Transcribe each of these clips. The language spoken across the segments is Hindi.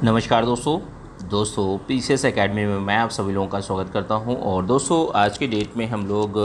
नमस्कार दोस्तों पीसीएस एकेडमी में मैं आप सभी लोगों का स्वागत करता हूं। और दोस्तों आज के डेट में हम लोग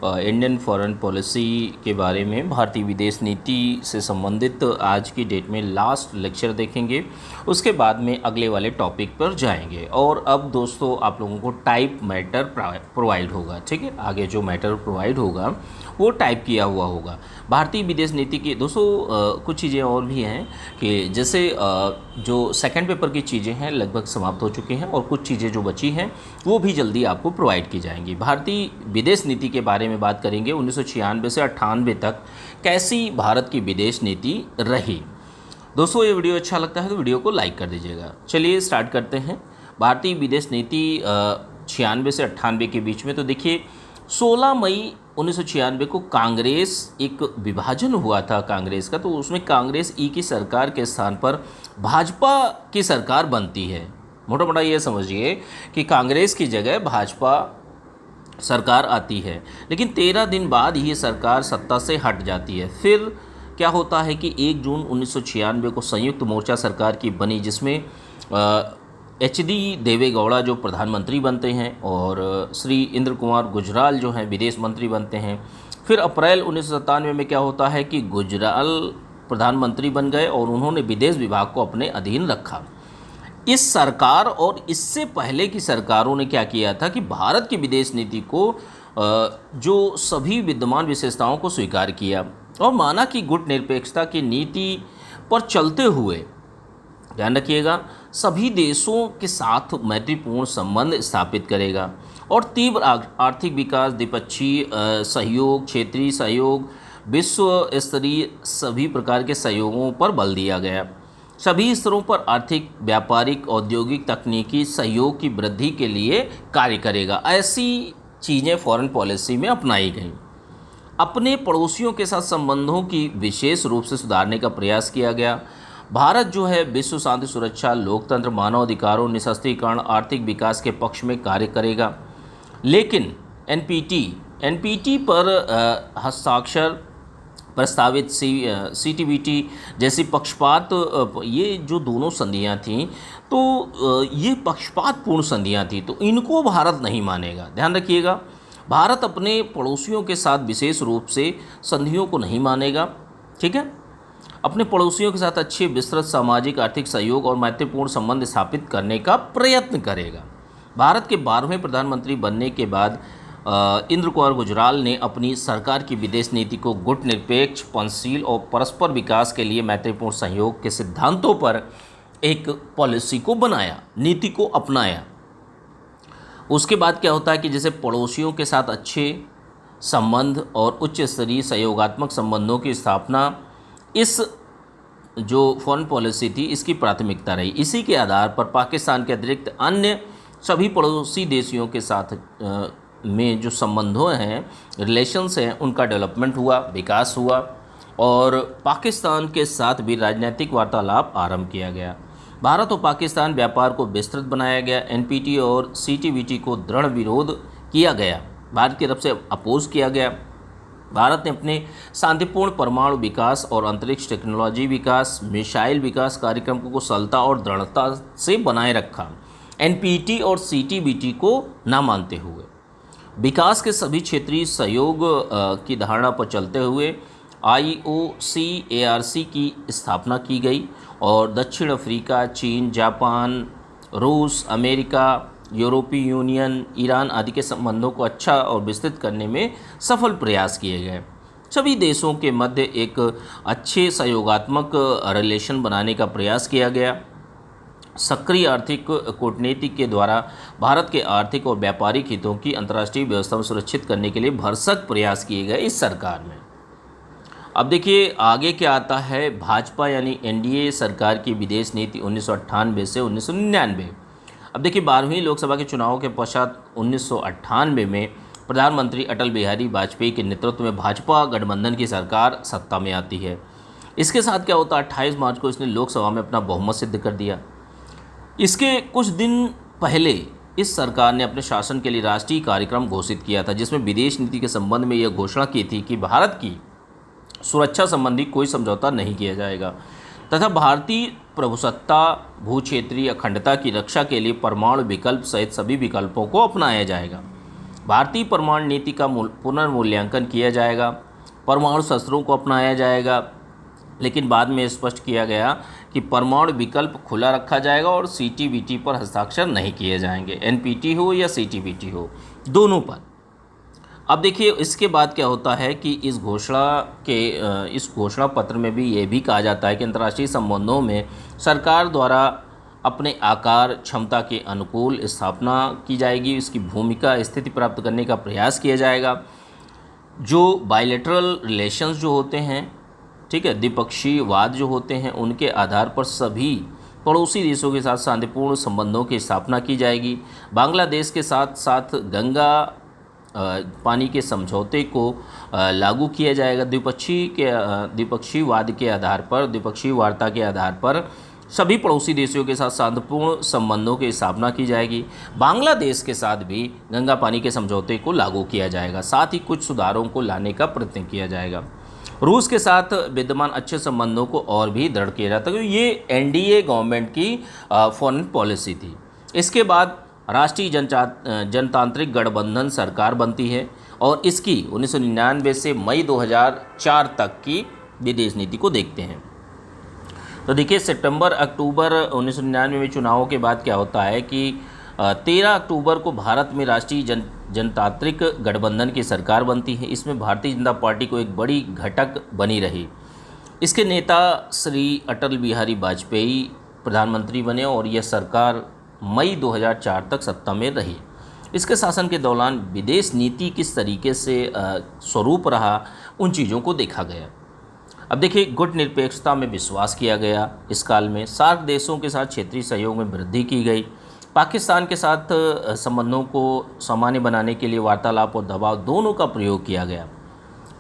इंडियन फॉरेन पॉलिसी के बारे में भारतीय विदेश नीति से संबंधित आज की डेट में लास्ट लेक्चर देखेंगे। उसके बाद में अगले वाले टॉपिक पर जाएंगे। और अब दोस्तों आप लोगों को टाइप मैटर प्रोवाइड होगा, ठीक है। आगे जो मैटर प्रोवाइड होगा वो टाइप किया हुआ होगा। भारतीय विदेश नीति की दोस्तों कुछ चीज़ें और भी हैं कि जैसे जो सेकंड पेपर की चीज़ें हैं लगभग समाप्त हो चुकी हैं और कुछ चीज़ें जो बची हैं वो भी जल्दी आपको प्रोवाइड की जाएंगी। भारतीय विदेश नीति के बारे में बात करेंगे। 1996 से 98 तक कैसी भारत की विदेश नीति रही। दोस्तों ये वीडियो अच्छा लगता है तो वीडियो को लाइक कर दीजिएगा। चलिए स्टार्ट करते हैं। भारतीय विदेश नीति 96 से 98 के बीच में तो देखिए 16 मई 1996 को कांग्रेस एक विभाजन हुआ था कांग्रेस का, तो उसमें कांग्रेस ई की सरकार के स्थान पर भाजपा की सरकार बनती है। मोटा मोटा ये समझिए कि कांग्रेस की जगह भाजपा सरकार आती है। लेकिन 13 दिन बाद ये सरकार सत्ता से हट जाती है। फिर क्या होता है कि 1 जून 1996 को संयुक्त मोर्चा सरकार की बनी, जिसमें HD देवेगौड़ा जो प्रधानमंत्री बनते हैं और श्री इंद्र कुमार गुजराल जो हैं विदेश मंत्री बनते हैं। फिर अप्रैल 1997 में क्या होता है कि गुजराल प्रधानमंत्री बन गए और उन्होंने विदेश विभाग को अपने अधीन रखा। इस सरकार और इससे पहले की सरकारों ने क्या किया था कि भारत की विदेश नीति को जो सभी विद्यमान विशेषताओं को स्वीकार किया और माना कि गुट निरपेक्षता की नीति पर चलते हुए, ध्यान रखिएगा, सभी देशों के साथ मैत्रीपूर्ण संबंध स्थापित करेगा और तीव्र आर्थिक विकास, द्विपक्षीय सहयोग, क्षेत्रीय सहयोग, विश्व स्तरीय सभी प्रकार के सहयोगों पर बल दिया गया। सभी स्तरों पर आर्थिक, व्यापारिक, औद्योगिक, तकनीकी सहयोग की वृद्धि के लिए कार्य करेगा। ऐसी चीज़ें फॉरेन पॉलिसी में अपनाई गई। अपने पड़ोसियों के साथ संबंधों की विशेष रूप से सुधारने का प्रयास किया गया। भारत जो है विश्व शांति, सुरक्षा, लोकतंत्र, मानवाधिकारों, निःशस्त्रीकरण, आर्थिक विकास के पक्ष में कार्य करेगा। लेकिन एनपीटी पर हस्ताक्षर, प्रस्तावित CTBT जैसी पक्षपात, ये जो दोनों संधियां थीं तो ये पक्षपातपूर्ण संधियां थीं, तो इनको भारत नहीं मानेगा। ध्यान रखिएगा, भारत अपने पड़ोसियों के साथ विशेष रूप से संधियों को नहीं मानेगा, ठीक है। अपने पड़ोसियों के साथ अच्छे विस्तृत सामाजिक, आर्थिक सहयोग और मैत्रीपूर्ण संबंध स्थापित करने का प्रयत्न करेगा। भारत के 12वें प्रधानमंत्री बनने के बाद इंद्र कुमार गुजराल ने अपनी सरकार की विदेश नीति को गुट निरपेक्ष, पंचशील और परस्पर विकास के लिए मैत्रीपूर्ण सहयोग के सिद्धांतों पर एक पॉलिसी को बनाया, नीति को अपनाया। उसके बाद क्या होता है कि जैसे पड़ोसियों के साथ अच्छे संबंध और उच्च स्तरीय सहयोगात्मक संबंधों की स्थापना, इस जो फॉरेन पॉलिसी थी इसकी प्राथमिकता रही। इसी के आधार पर पाकिस्तान के अतिरिक्त अन्य सभी पड़ोसी देशों के साथ में जो संबंधों हैं, रिलेशंस हैं, उनका डेवलपमेंट हुआ, विकास हुआ और पाकिस्तान के साथ भी राजनीतिक वार्तालाप आरंभ किया गया। भारत और पाकिस्तान व्यापार को विस्तृत बनाया गया। NPT और CTBT को दृढ़ विरोध किया गया, भारत की तरफ से अपोज किया गया। भारत ने अपने शांतिपूर्ण परमाणु विकास और अंतरिक्ष टेक्नोलॉजी विकास, मिसाइल विकास कार्यक्रम को कुशलता और दृढ़ता से बनाए रखा, NPT और CTBT को ना मानते हुए। विकास के सभी क्षेत्रीय सहयोग की धारणा पर चलते हुए IOC-ARC की स्थापना की गई और दक्षिण अफ्रीका, चीन, जापान, रूस, अमेरिका, यूरोपीय यूनियन, ईरान आदि के संबंधों को अच्छा और विस्तृत करने में सफल प्रयास किए गए। सभी देशों के मध्य एक अच्छे सहयोगात्मक रिलेशन बनाने का प्रयास किया गया। सक्रिय आर्थिक कूटनीति के द्वारा भारत के आर्थिक और व्यापारिक हितों की अंतर्राष्ट्रीय व्यवस्था में सुरक्षित करने के लिए भरसक प्रयास किए गए इस सरकार में। अब देखिए आगे क्या आता है। भाजपा यानी NDA सरकार की विदेश नीति 1998 से 1999। अब देखिए 12वीं लोकसभा के चुनावों के पश्चात 1998 में प्रधानमंत्री अटल बिहारी वाजपेयी के नेतृत्व में भाजपा गठबंधन की सरकार सत्ता में आती है। इसके साथ क्या होता है, 28 मार्च को इसने लोकसभा में अपना बहुमत सिद्ध कर दिया। इसके कुछ दिन पहले इस सरकार ने अपने शासन के लिए राष्ट्रीय कार्यक्रम घोषित किया था, जिसमें विदेश नीति के संबंध में यह घोषणा की थी कि भारत की सुरक्षा संबंधी कोई समझौता नहीं किया जाएगा। तथा भारतीय प्रभुसत्ता, भू क्षेत्रीय अखंडता की रक्षा के लिए परमाणु विकल्प सहित सभी विकल्पों को अपनाया जाएगा। भारतीय परमाणु नीति का पुनर्मूल्यांकन किया जाएगा। परमाणु शस्त्रों को अपनाया जाएगा, लेकिन बाद में स्पष्ट किया गया कि परमाणु विकल्प खुला रखा जाएगा और सीटीबीटी पर हस्ताक्षर नहीं किए जाएंगे, एनपीटी हो या सीटीबीटी हो, दोनों पर। अब देखिए इसके बाद क्या होता है कि इस घोषणा पत्र में भी ये भी कहा जाता है कि अंतर्राष्ट्रीय संबंधों में सरकार द्वारा अपने आकार क्षमता के अनुकूल स्थापना की जाएगी, इसकी भूमिका स्थिति प्राप्त करने का प्रयास किया जाएगा। जो बायलैटरल रिलेशंस जो होते हैं, ठीक है, द्विपक्षीय वाद जो होते हैं, उनके आधार पर सभी पड़ोसी देशों के साथ शांतिपूर्ण संबंधों की स्थापना की जाएगी। बांग्लादेश के साथ साथ गंगा पानी के समझौते को लागू किया जाएगा। द्विपक्षीय वाद के आधार पर, द्विपक्षीय वार्ता के आधार पर सभी पड़ोसी देशों के साथ शांतिपूर्ण संबंधों की स्थापना की जाएगी। बांग्लादेश के साथ भी गंगा पानी के समझौते को लागू किया जाएगा। साथ ही कुछ सुधारों को लाने का प्रयत्न किया जाएगा। रूस के साथ विद्यमान अच्छे संबंधों को और भी दृढ़ किया जाता है। ये एनडीए गवर्नमेंट की फॉरेन पॉलिसी थी। इसके बाद राष्ट्रीय जनतांत्रिक गठबंधन सरकार बनती है और इसकी 1999 से मई 2004 तक की विदेश नीति को देखते हैं। तो देखिए सितंबर अक्टूबर 1999 में चुनावों के बाद क्या होता है कि 13 अक्टूबर को भारत में राष्ट्रीय जनतांत्रिक गठबंधन की सरकार बनती है। इसमें भारतीय जनता पार्टी को एक बड़ी घटक बनी रही। इसके नेता श्री अटल बिहारी वाजपेयी प्रधानमंत्री बने और यह सरकार मई 2004 तक सत्ता में रही। इसके शासन के दौरान विदेश नीति किस तरीके से स्वरूप रहा, उन चीज़ों को देखा गया। अब देखिए गुट निरपेक्षता में विश्वास किया गया। इस काल में सार्क देशों के साथ क्षेत्रीय सहयोग में वृद्धि की गई। पाकिस्तान के साथ संबंधों को सामान्य बनाने के लिए वार्तालाप और दबाव दोनों का प्रयोग किया गया।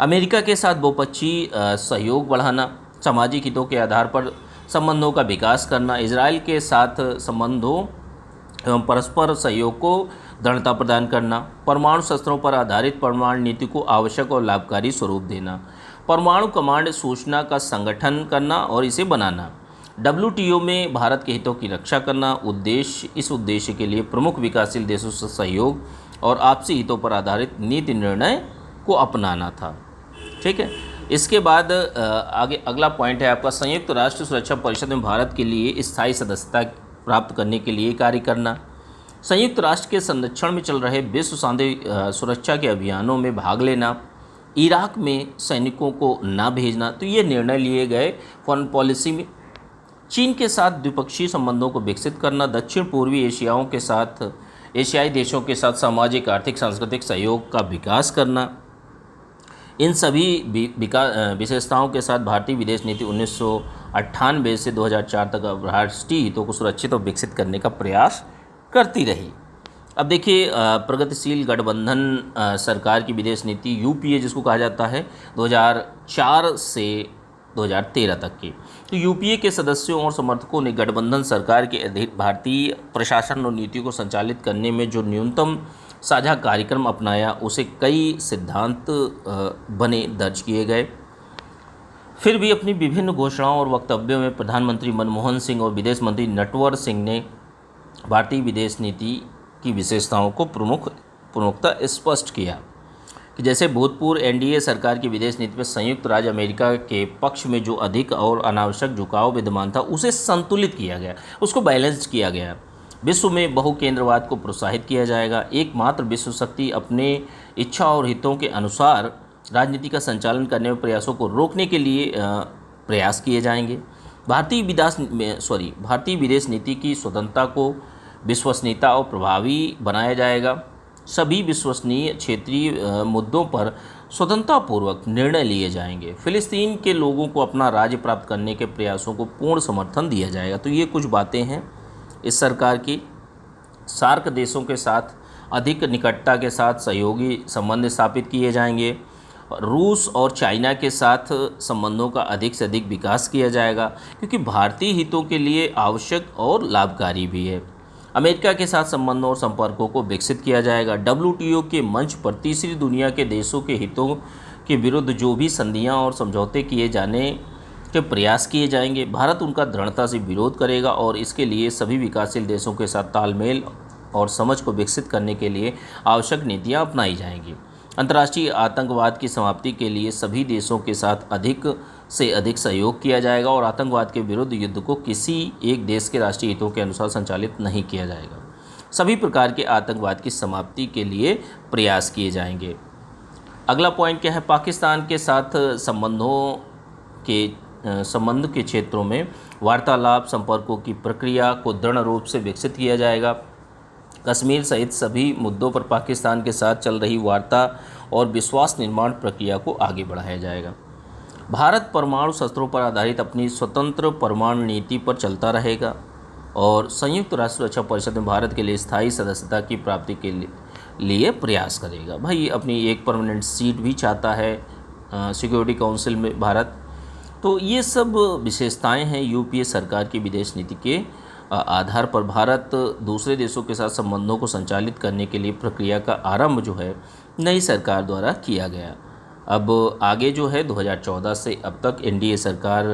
अमेरिका के साथ बहुपक्षीय सहयोग बढ़ाना, सामाजिक हितों के आधार पर संबंधों का विकास करना, इजराइल के साथ संबंधों एवं परस्पर सहयोग को दृढ़ता प्रदान करना, परमाणु शस्त्रों पर आधारित परमाणु नीति को आवश्यक और लाभकारी स्वरूप देना, परमाणु कमांड सूचना का संगठन करना और इसे बनाना, WTO में भारत के हितों की रक्षा करना। इस उद्देश्य के लिए प्रमुख विकासशील देशों से सहयोग और आपसी हितों पर आधारित नीति निर्णय को अपनाना था। ठीक है, इसके बाद आगे अगला पॉइंट है आपका संयुक्त राष्ट्र सुरक्षा परिषद में भारत के लिए स्थायी सदस्यता प्राप्त करने के लिए कार्य करना। संयुक्त राष्ट्र के संरक्षण में चल रहे विश्व शांति सुरक्षा के अभियानों में भाग लेना, इराक में सैनिकों को ना भेजना। तो ये निर्णय लिए गए फॉरेन पॉलिसी में। चीन के साथ द्विपक्षीय संबंधों को विकसित करना, दक्षिण पूर्वी एशियाई देशों के साथ सामाजिक आर्थिक सांस्कृतिक सहयोग का विकास करना। इन सभी विशेषताओं के साथ भारतीय विदेश नीति 1998 से 2004 तक राष्ट्रीय हितों को सुरक्षित और विकसित करने का प्रयास करती रही। अब देखिए प्रगतिशील गठबंधन सरकार की विदेश नीति UPA जिसको कहा जाता है 2004 से 2013 तक की। तो UPA के सदस्यों और समर्थकों ने गठबंधन सरकार के अधीन भारतीय प्रशासन और नीतियों को संचालित करने में जो न्यूनतम साझा कार्यक्रम अपनाया, उसे कई सिद्धांत बने दर्ज किए गए। फिर भी अपनी विभिन्न घोषणाओं और वक्तव्यों में प्रधानमंत्री मनमोहन सिंह और विदेश मंत्री नटवर सिंह ने भारतीय विदेश नीति की विशेषताओं को प्रमुखता स्पष्ट किया कि जैसे भूतपूर्व NDA सरकार की विदेश नीति में संयुक्त राज्य अमेरिका के पक्ष में जो अधिक और अनावश्यक झुकाव विद्यमान था, उसे संतुलित किया गया, उसको बैलेंस किया गया। विश्व में बहुकेंद्रवाद को प्रोत्साहित किया जाएगा। एकमात्र विश्व शक्ति अपने इच्छा और हितों के अनुसार राजनीति का संचालन करने में प्रयासों को रोकने के लिए प्रयास किए जाएंगे। भारतीय विदेश नीति की स्वतंत्रता को विश्वसनीयता और प्रभावी बनाया जाएगा। सभी विश्वसनीय क्षेत्रीय मुद्दों पर स्वतंत्रतापूर्वक निर्णय लिए जाएंगे। फिलिस्तीन के लोगों को अपना राज्य प्राप्त करने के प्रयासों को पूर्ण समर्थन दिया जाएगा। तो ये कुछ बातें हैं इस सरकार की। सार्क देशों के साथ अधिक निकटता के साथ सहयोगी संबंध स्थापित किए जाएंगे। रूस और चाइना के साथ संबंधों का अधिक से अधिक विकास किया जाएगा, क्योंकि भारतीय हितों के लिए आवश्यक और लाभकारी भी है। अमेरिका के साथ संबंधों और संपर्कों को विकसित किया जाएगा। WTO के मंच पर तीसरी दुनिया के देशों के हितों के विरुद्ध जो भी संधियां और समझौते किए जाने के प्रयास किए जाएंगे। भारत उनका दृढ़ता से विरोध करेगा और इसके लिए सभी विकासशील देशों के साथ तालमेल और समझ को विकसित करने के लिए आवश्यक नीतियां अपनाई जाएंगी। अंतर्राष्ट्रीय आतंकवाद की समाप्ति के लिए सभी देशों के साथ अधिक से अधिक सहयोग किया जाएगा और आतंकवाद के विरुद्ध युद्ध को किसी एक देश के राष्ट्रीय हितों के अनुसार संचालित नहीं किया जाएगा। सभी प्रकार के आतंकवाद की समाप्ति के लिए प्रयास किए जाएंगे। अगला पॉइंट क्या है? पाकिस्तान के साथ संबंध के क्षेत्रों में वार्तालाप संपर्कों की प्रक्रिया को दृढ़ रूप से विकसित किया जाएगा। कश्मीर सहित सभी मुद्दों पर पाकिस्तान के साथ चल रही वार्ता और विश्वास निर्माण प्रक्रिया को आगे बढ़ाया जाएगा। भारत परमाणु शस्त्रों पर आधारित अपनी स्वतंत्र परमाणु नीति पर चलता रहेगा और संयुक्त राष्ट्र सुरक्षा परिषद में भारत के लिए स्थायी सदस्यता की प्राप्ति के लिए प्रयास करेगा। भाई अपनी एक परमानेंट सीट भी चाहता है सिक्योरिटी काउंसिल में भारत। तो ये सब विशेषताएं हैं यूपीए सरकार की विदेश नीति के आधार पर भारत दूसरे देशों के साथ संबंधों को संचालित करने के लिए प्रक्रिया का आरंभ जो है नई सरकार द्वारा किया गया। अब आगे जो है 2014 से अब तक एनडीए सरकार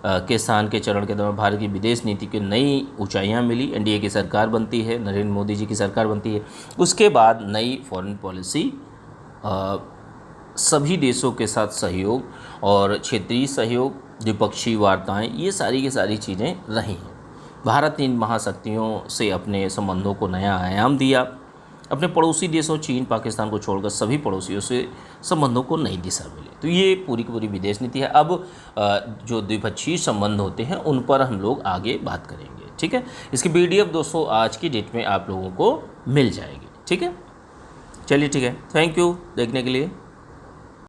के स्थान के चरण के दौरान भारत की विदेश नीति की नई ऊंचाइयां मिली। एनडीए की सरकार बनती है, नरेंद्र मोदी जी की सरकार बनती है। उसके बाद नई फॉरेन पॉलिसी, सभी देशों के साथ सहयोग और क्षेत्रीय सहयोग, द्विपक्षीय वार्ताएं, ये सारी की सारी चीज़ें रही हैं। भारत ने इन महाशक्तियों से अपने संबंधों को नया आयाम दिया। अपने पड़ोसी देशों चीन, पाकिस्तान को छोड़कर सभी पड़ोसियों से संबंधों को नई दिशा मिली। तो ये पूरी की पूरी विदेश नीति है। अब जो द्विपक्षीय संबंध होते हैं उन पर हम लोग आगे बात करेंगे। ठीक है, इसकी PDF दोस्तों आज की डेट में आप लोगों को मिल जाएगी। ठीक है, चलिए ठीक है, थैंक यू देखने के लिए।